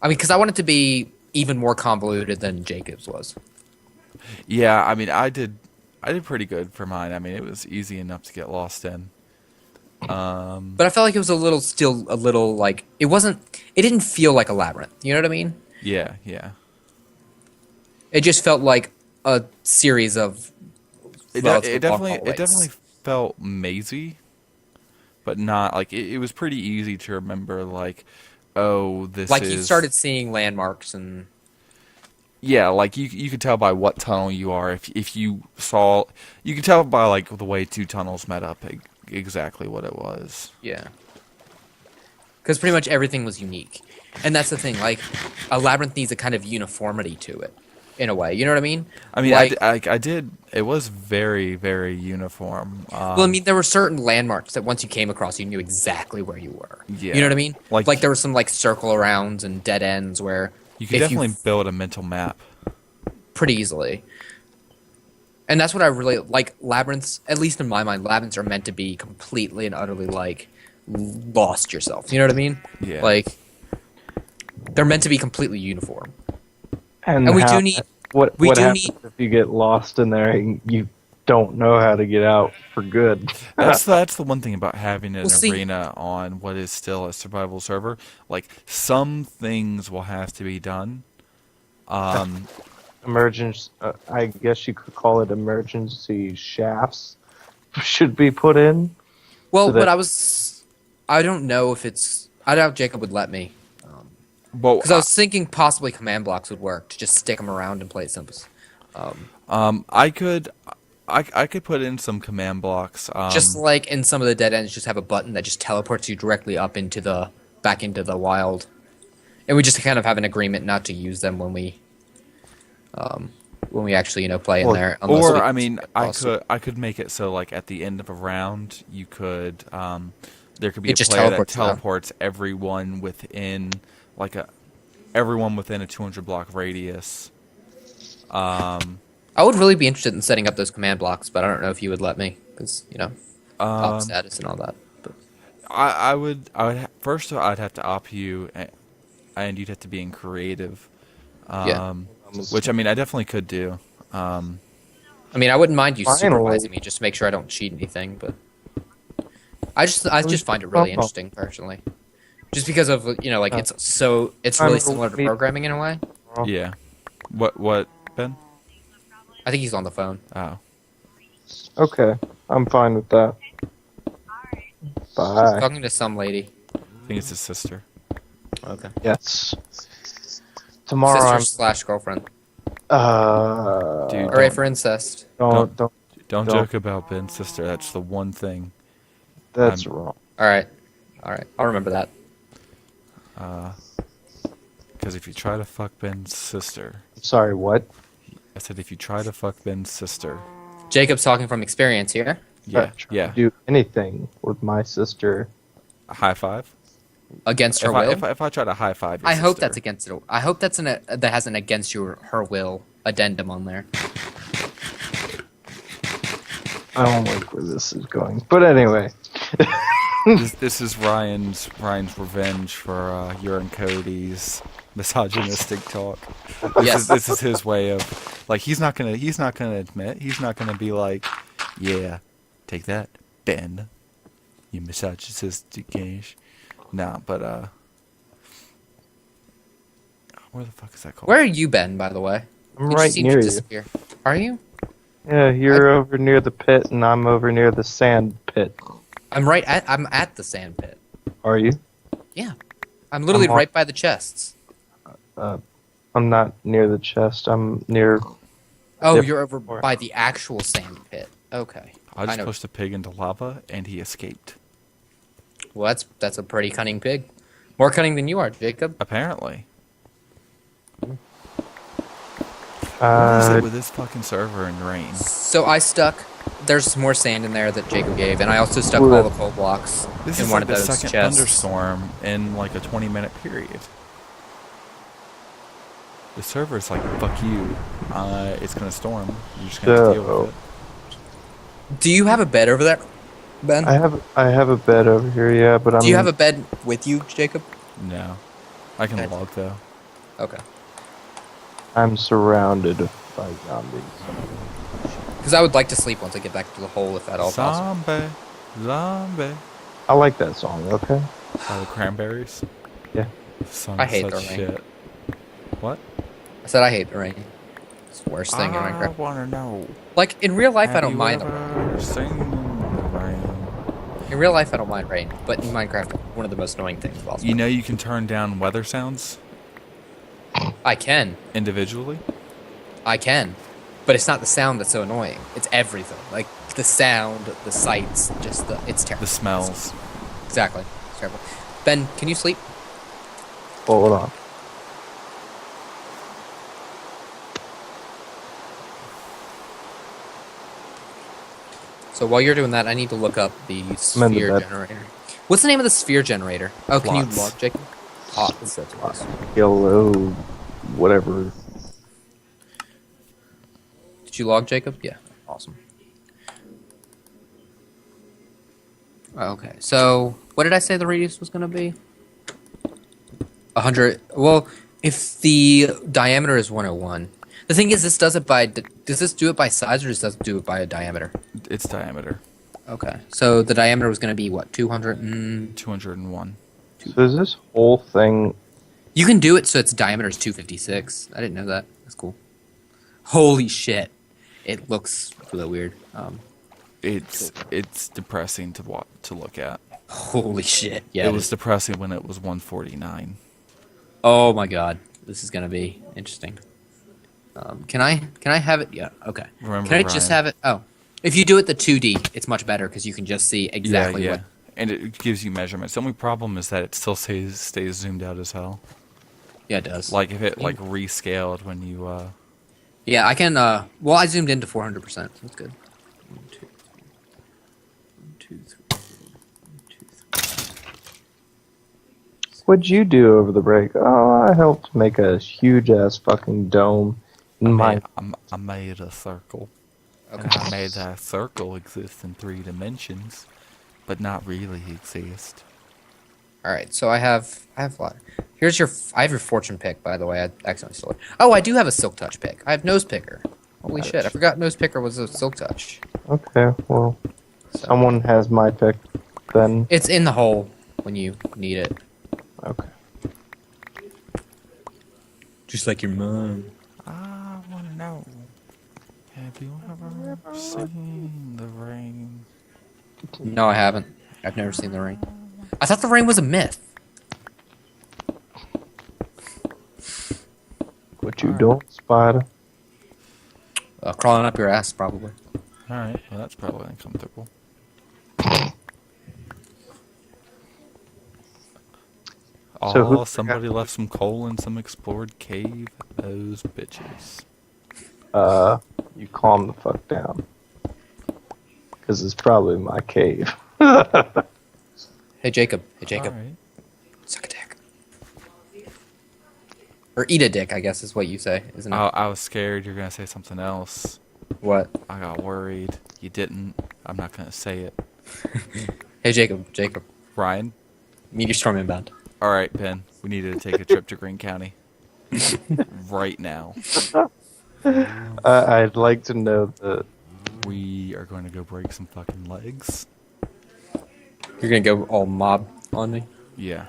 I mean, because I want it to be even more convoluted than Jacob's was. Yeah, I mean, I did pretty good for mine. I mean, it was easy enough to get lost in. Um, But I felt like it was still a little like it didn't feel like a labyrinth. You know what I mean? yeah, yeah. It just felt like a series of relatively long It hallways. definitely felt mazy, but not like it was pretty easy to remember. Like, oh, this Like you is started seeing landmarks and yeah. Like you could tell by what tunnel you are. If you saw, you could tell by like the way two tunnels met up exactly what it was. yeah, because pretty much everything was unique, and that's the thing. Like a labyrinth needs a kind of uniformity to it, in a way. You know what I mean? I mean, Like, I did. It was very, very uniform. well, I mean, there were certain landmarks that once you came across, you knew exactly where you were. You know Yeah, what I mean? Like like there were some like circle arounds and dead ends where you could if you definitely build a mental map. pretty easily. And that's what I really like. Labyrinths, at least in my mind, labyrinths are meant to be completely and utterly like lost yourself. You know what I mean? Yeah. Like they're meant to be completely uniform. And And we how, do need what we what do happens need if you get lost in there and you don't know how to get out for good? That's the one thing about having an we'll see. arena on what is still a survival server. Like some things will have to be done. Um, Emergency, I guess you could call it emergency shafts should be put in Well, so but that I don't know if it's I doubt Jacob would let me but because I was thinking possibly command blocks would work to just stick them around and play it simple. I could I could put in some command blocks. Just like in some of the dead ends, just have a button that just teleports you directly up into the back into the wild, and we just kind of have an agreement not to use them when we actually play in Well, there. Unless Or we I mean, also, I could make it so like at the end of a round, you could there could be it a just player that teleports them. teleports like a everyone within a 200 block radius. I would really be interested in setting up those command blocks, but I don't know if you would let me because op Um, status and all that. But first I'd have to op you, and you'd have to be in creative, yeah, which I mean I definitely could do. Um, I mean, I wouldn't mind you Finally. supervising me just to make sure I don't cheat anything, but I just find it really interesting personally, just because of like it's really similar to programming in a way. yeah. What Ben? I think he's on the phone. Oh, Okay, I'm fine with that. He's Bye. talking to some lady. I think it's his sister. Okay. Yes. Tomorrow Sister / girlfriend. I'm Dude, Hooray for incest. don't Don't Don't. joke about Ben's sister. That's the one thing. that's I'm- wrong. All right. I'll remember that. Because if you try to fuck Ben's sister, Sorry, what? I said if you try to fuck Ben's sister, Jacob's talking from experience here. yeah, Not trying yeah, to do anything with my sister. a high five. Against her If will. if I try to high five, your I hope sister, that's against it. I hope that has an against her will addendum on there. I don't like where this is going. But anyway. This is Ryan's revenge for your and Cody's misogynistic talk. Yes. This is his way of like he's not gonna admit, he's not gonna be like, yeah, take that, Ben, you misogynistic gauge. Nah, but where the fuck is that called? Where are you, Ben? By the way, I'm You just right seem to near you. disappear. Are you? Yeah, you're over near the pit and I'm over near the sand pit. I'm at the sand pit. Are you? Yeah. I'm literally I'm on- right by the chests. I'm not near the chest. I'm near. Oh, Yep. you're over by the actual sand pit. Okay. I just know. pushed a pig into lava and he escaped. Well, that's a pretty cunning pig. More cunning than you are, Jacob. Apparently. What is it Uh, with this fucking server and rain? So I stuck. There's more sand in there that Jacob gave, and I also stuck all the coal blocks This in is one like of the those second chests. thunderstorm in like a 20-minute period. The server's like, fuck you. It's gonna storm. You're just gonna have to deal with it. Do you have a bed over there, Ben? I have a bed over here, yeah, but I'm. Do you have a bed with you, Jacob? No. I can Okay. log though. Okay. I'm surrounded by zombies. Because I would like to sleep once I get back to the hole, if at all possible. Zombie, zombie. I like that song, okay? By the Cranberries. Yeah. Song I is hate such the rain. shit. What? I said I hate the rain. It's the worst thing in I Minecraft. wanna know. Like, in real life, I Have don't you mind the rain. ever seen the rain? In real life, I don't mind rain. But in Minecraft, one of the most annoying things possible. You know you can turn down weather sounds I can. individually. I can. But it's not the sound that's so annoying. It's everything. Like, the sound, the sights, just the... It's terrible. The smells. Exactly. It's terrible. Ben, can you sleep? Hold on. So while you're doing that, I need to look up the I'm in the sphere bed. generator. What's the name of the sphere generator? Oh, can you Plots. log, Jacob? Plots, that's what it is. Yellow, whatever. Did you log, Jacob? Yeah. Awesome. Okay, so what did I say the radius was going to be? 100. Well, if the diameter is 101. The thing is, this does it by... Does this do it by size, or does it do it by a diameter? Its diameter. Okay, so the diameter was going to be, what, 200 and... 201. So is this whole thing... You can do it so its diameter is 256. I didn't know that. That's cool. Holy shit. It looks really weird. It's depressing to look at. Holy shit. Yeah. It was depressing when it was 149. Oh my god. This is going to be interesting. Can I have it? Yeah, okay. Remember, Can I just have it? Oh. If you do it the 2D, it's much better because you can just see exactly yeah. what... And it gives you measurements. The only problem is that it still stays zoomed out as hell. Yeah, it does. Like if it like rescaled when you Yeah, I can... well, I zoomed into 400%. So that's good. 1, 2, 3. 1, 2, 3. 1, 2, 3. What'd you do over the break? Oh, I helped make a huge-ass fucking dome in my... I made a circle. Okay. And I made that circle exist in 3 dimensions, but not really exist. All right, so I have a lot. Here's your... I have your fortune pick, by the way. I accidentally stole it. Oh, I do have a silk touch pick. I have nose picker. Holy shit, I forgot nose picker was a silk touch. Okay, well, someone has my pick, then... It's in the hole when you need it. Okay. Just like your mom. I wanna know. Have you ever seen the rain? No, I haven't. I've never seen the ring. I thought the ring was a myth. What you doing, spider? Crawling up your ass, probably. Alright, well that's probably uncomfortable. So Oh, who- somebody left some coal in some explored cave. Those bitches. You calm the fuck down. Because it's probably my cave. Hey, Jacob. Hey, Jacob. Alright. Suck a dick. Or eat a dick, I guess is what you say, isn't it? I was scared you're gonna say something else. What? I got worried. You didn't. I'm not gonna say it. Hey, Jacob. Jacob. Ryan? Meteor storm inbound. Alright, Ben. We need to take a trip to Greene County. Right now. I'd like to know the... We are going to go break some fucking legs. You're gonna go all mob on me? Yeah.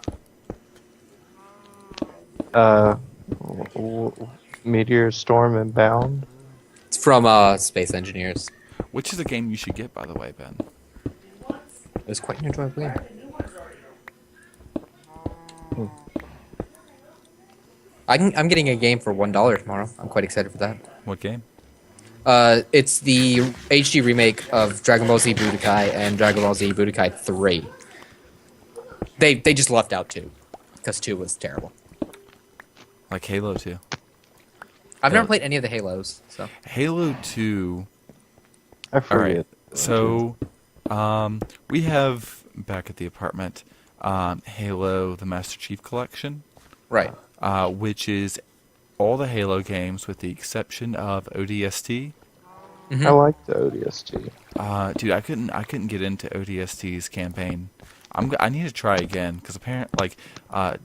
Meteor Storm Inbound. It's from Space Engineers. Which is a game you should get, by the way, Ben. It was quite an enjoyable game. I'm getting a game for $1 tomorrow. I'm quite excited for that. What game? It's the HD remake of Dragon Ball Z Budokai and Dragon Ball Z Budokai 3. They just left out 2, because 2 was terrible. Like Halo 2. I've never played any of the Halos, so. Halo 2. I forget. So, we have back at the apartment Halo the Master Chief Collection. Right. Which is all the Halo games with the exception of ODST. Mm-hmm. I like the ODST. Dude, I couldn't get into ODST's campaign. I need to try again because apparently,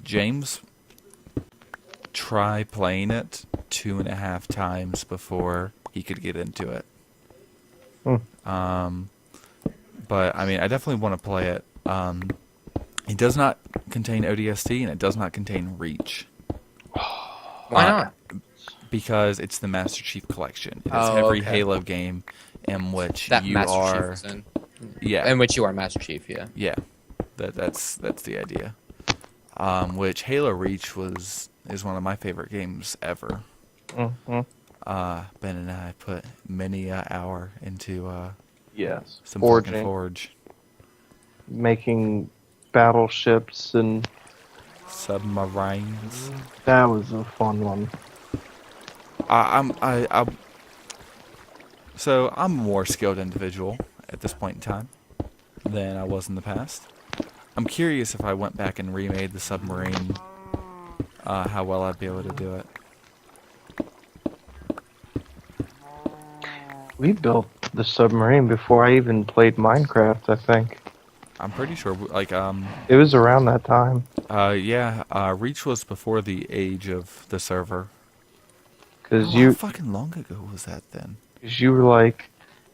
James try playing it 2.5 times before he could get into it. Hmm. But I mean, I definitely want to play it. It does not contain ODST and it does not contain Reach. Why not? Because it's the Master Chief Collection. It is Oh, every okay. Halo game in which That you Master are. Chief is in. Yeah. In which you are Master Chief, yeah. Yeah, that's the idea. Which Halo Reach is one of my favorite games ever. Mm-hmm. Ben and I put many an hour into Yes. some Forging. fucking Forge. Making battleships, and Submarines. that was a fun one. So I'm a more skilled individual at this point in time than I was in the past. I'm curious if I went back and remade the submarine, how well I'd be able to do it. We built the submarine before I even played Minecraft, I think. I'm pretty sure, It was around that time. Reach was before the age of the server. Because How fucking long ago was that then? you were like,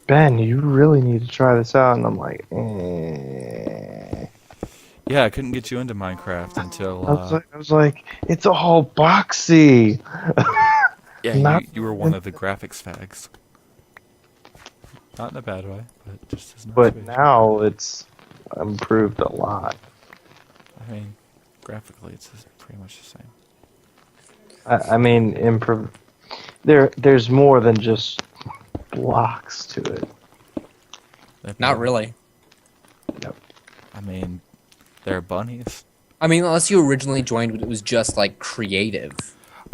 Ben, you really need to try this out. And I'm like, eh. Yeah, I couldn't get you into Minecraft until, I was like, it's all boxy. yeah, not- you were one of the graphics fags. Not in a bad way, but just as an But observation. now it's improved a lot. I mean, graphically, it's pretty much the same. I mean, there's more than just blocks to it. Not really. Yep. I mean, they're bunnies. I mean, unless you originally joined, it was just like creative.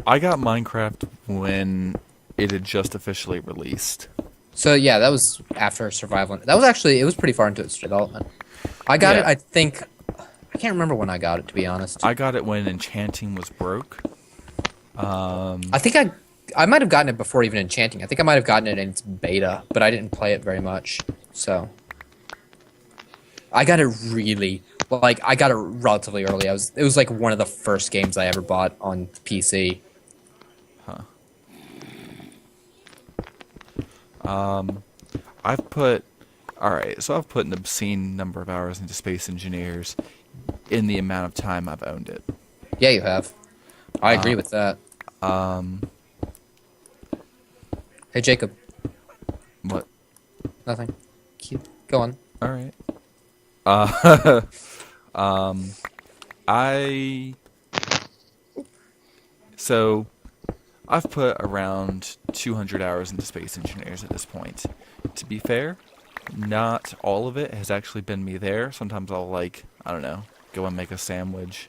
I got Minecraft when it had just officially released. So yeah, that was after Survival. That was actually, it was pretty far into its development. I got Yeah. it, I think, I can't remember when I got it, to be honest. I got it when enchanting was broke. I think I might have gotten it before even Enchanting. I think I might have gotten it in its beta, but I didn't play it very much. So I got it I got it relatively early. It was like one of the first games I ever bought on PC. Huh. I've put an obscene number of hours into Space Engineers in the amount of time I've owned it. Yeah, you have. I agree with that. Hey, Jacob. What? Nothing. Go on. All right. So I've put around 200 hours into Space Engineers at this point. To be fair, not all of it has actually been me there. Sometimes I'll I don't know, go and make a sandwich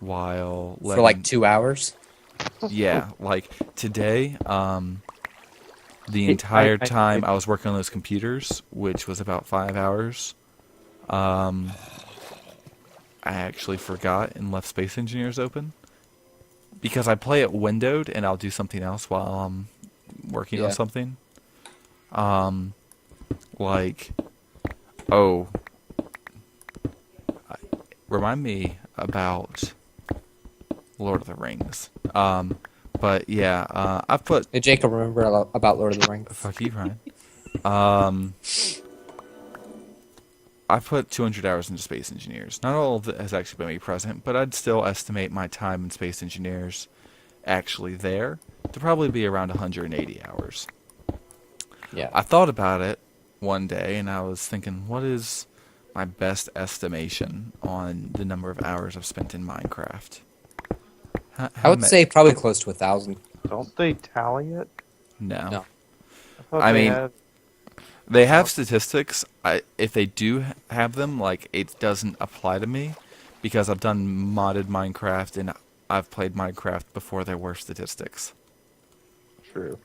while For like 2 hours? Yeah, like today, the entire time I was working on those computers, which was about 5 hours, I actually forgot and left Space Engineers open. Because I play it windowed and I'll do something else while I'm working on something. Remind me about Lord of the Rings. But yeah, I've put... Hey, Jacob, remember about Lord of the Rings? Fuck you, Ryan. I put 200 hours into Space Engineers. Not all of it has actually been me present, but I'd still estimate my time in Space Engineers actually there to probably be around 180 hours. Yeah. I thought about it one day, and I was thinking, what is my best estimation on the number of hours I've spent in Minecraft? I would say probably close to 1,000. Don't they tally it? No. I mean, had... they have statistics. If they do have them, it doesn't apply to me because I've done modded Minecraft and I've played Minecraft before there were statistics. True.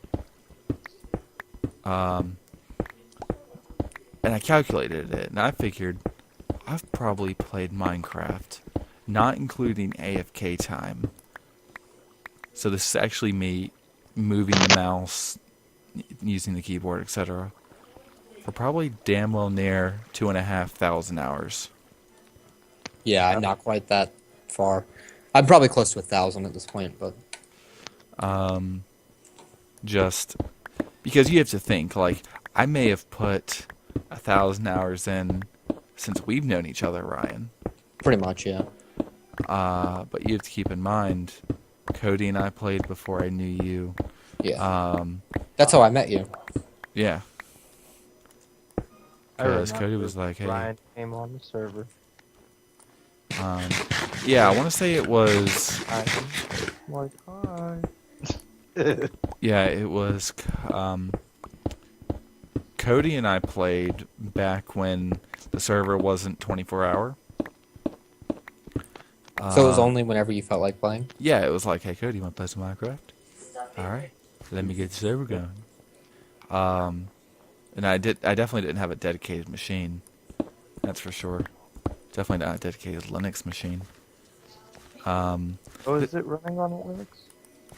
And I calculated it, and I figured I've probably played Minecraft, not including AFK time. So this is actually me moving the mouse, using the keyboard, etc. for probably damn well near 2,500 hours. Yeah, not quite that far. I'm probably close to 1,000 at this point, but Just because you have to think, like, I may have put 1,000 hours in since we've known each other, Ryan. Pretty much, yeah. But you have to keep in mind, Cody and I played before I knew you. Yeah. That's how I met you. Yeah. Because Cody was like, hey. Ryan came on the server. Yeah, I want to say it was... Like, hi. Yeah, it was... Cody and I played back when the server wasn't 24-hour. So it was only whenever you felt like playing? Yeah, it was like, hey, Cody, you want to play some Minecraft? Alright, let me get the server going. And I definitely didn't have a dedicated machine. That's for sure. Definitely not a dedicated Linux machine. Oh, is it running on Linux?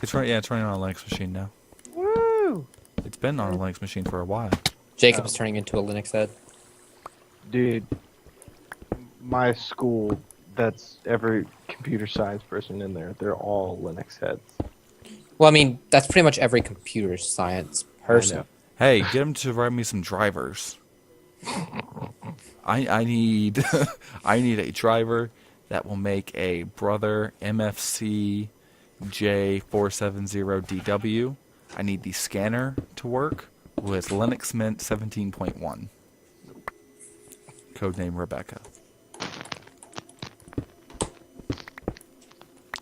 It's running on a Linux machine now. Woo! It's been on a Linux machine for a while. Jacob's turning into a Linux head. Dude, my school, that's every computer science person in there. They're all Linux heads. Well, I mean, that's pretty much every computer science person. Hey, get him to write me some drivers. I need I need a driver that will make a Brother MFC J470DW. I need the scanner to work with Linux Mint 17.1. Codename Rebecca.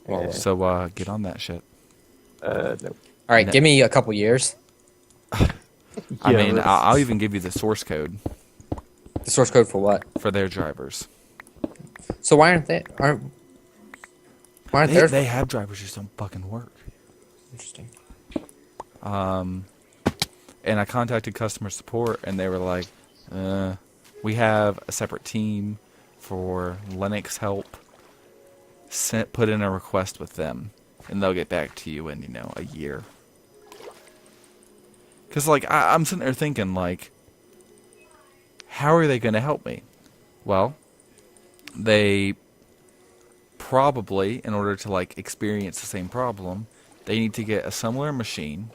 Well, So get on that shit. No. all right, give me a couple years. I mean, I'll even give you the source code The source code for what? for their drivers. So why aren't theirs? They have drivers, just don't fucking work. Interesting. And I contacted customer support, and they were like, we have a separate team for Linux help. Put in a request with them, and they'll get back to you in, a year. Because, like, I'm sitting there thinking, like, how are they going to help me? Well, they probably, in order to, like, experience the same problem, they need to get a similar machine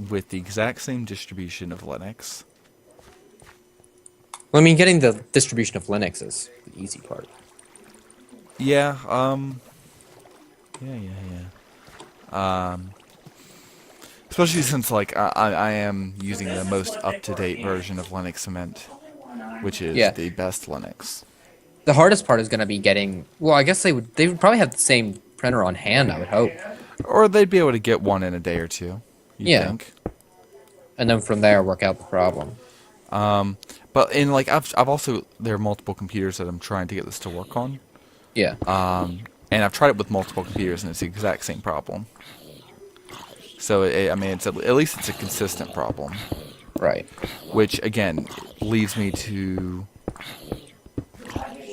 with the exact same distribution of Linux. Well, I mean, getting the distribution of Linux is the easy part. Yeah, especially since, like, I am using the most up-to-date version of Linux Cement, which is the best Linux. The hardest part is going to be getting. Well, I guess they would probably have the same printer on hand, I would hope. Or they'd be able to get one in a day or two. You think? And then from there work out the problem. But in like I've also there are multiple computers that I'm trying to get this to work on. Yeah. And I've tried it with multiple computers, and it's the exact same problem. So I mean, it's at least it's a consistent problem. Right. Which again leads me to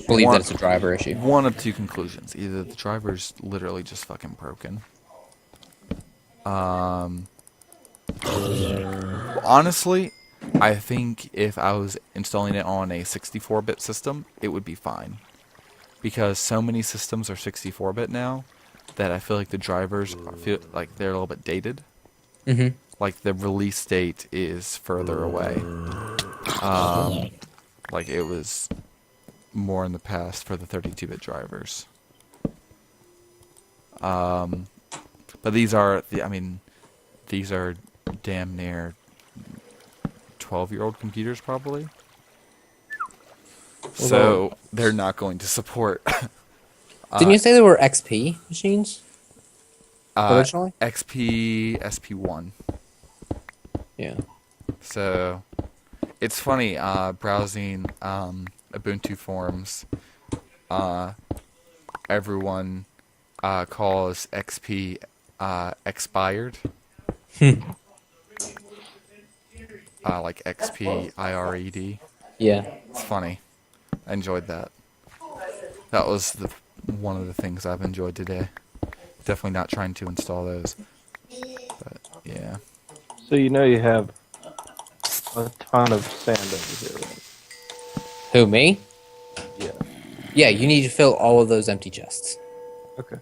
believe that it's a driver issue. One of two conclusions: either the driver's literally just fucking broken. Honestly, I think if I was installing it on a 64-bit system, it would be fine. Because so many systems are 64-bit now that I feel like the drivers feel like they're a little bit dated. Mm-hmm. Like the release date is further away. Like it was more in the past for the 32-bit drivers. But these are these are damn near 12-year-old computers probably. So they're not going to support. Didn't you say they were XP machines originally? XP SP1. Yeah. So it's funny browsing Ubuntu forums. Everyone calls XP expired. Like XPIRED. Yeah. It's funny. I enjoyed that. That was one of the things I've enjoyed today. Definitely not trying to install those. But, yeah. So you have a ton of sand over here, right? Who, me? Yeah. Yeah, you need to fill all of those empty chests. Okay.